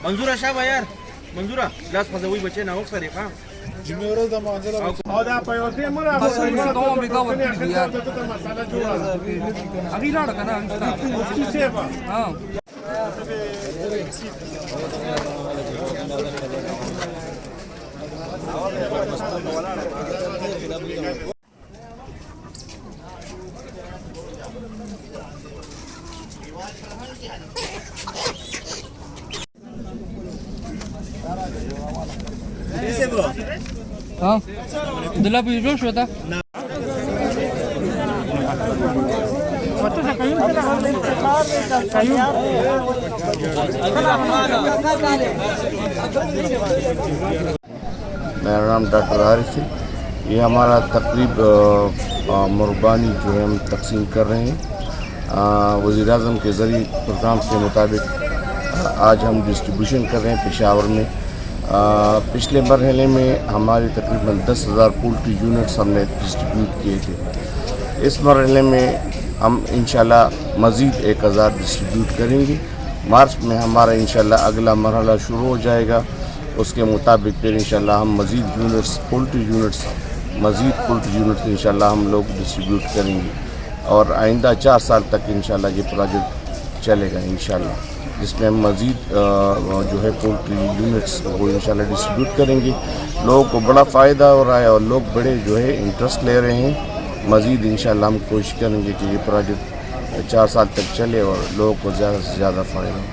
منظورة شابه یار منظورة لاس فزوي بچي نه وکړي ها جمهور د مانځل او دا په یو ته مړه کوم امریکا ورته دی یار مساله جوړه اغي لاړ کنه کی سیوا ها हाँ दिला भी जोश होता मेरा नाम डॉक्टर आरिफ है। ये हमारा तकरीब मुरबानी जो है हम तकसीम कर रहे हैं वज़ीर-ए-आज़म के ज़रिए प्रोग्राम के मुताबिक आज हम डिस्ट्रीब्यूशन कर रहे हैं पेशावर में। पिछले मरहले में हमारे तकरीबन 10,000 पोल्ट्री यूनिट्स हमने डिस्ट्रीब्यूट किए थे। इस मरहले में हम इंशाल्लाह मज़ीद 1,000 डिस्ट्रीब्यूट करेंगे। मार्च में हमारा इंशाल्लाह अगला मरहला शुरू हो जाएगा। उसके मुताबिक फिर इंशाल्लाह हम मज़ीद यूनिट्स पोल्ट्री यूनिट्स इंशाल्लाह हम लोग डिस्ट्रीब्यूट करेंगे और आइंदा 4 साल तक इंशाल्लाह ये प्रोजेक्ट चलेगा इंशाल्लाह, जिसमें हम मज़ीद जो है पोल्ट्री यूनिट्स वो इंशाल्लाह डिस्ट्रीब्यूट करेंगे। लोगों को बड़ा फ़ायदा हो रहा है और लोग बड़े जो है इंटरेस्ट ले रहे हैं। मज़ीद इंशाल्लाह हम कोशिश करेंगे कि ये प्रोजेक्ट 4 साल तक चले और लोगों को ज़्यादा से ज़्यादा फ़ायदा हो।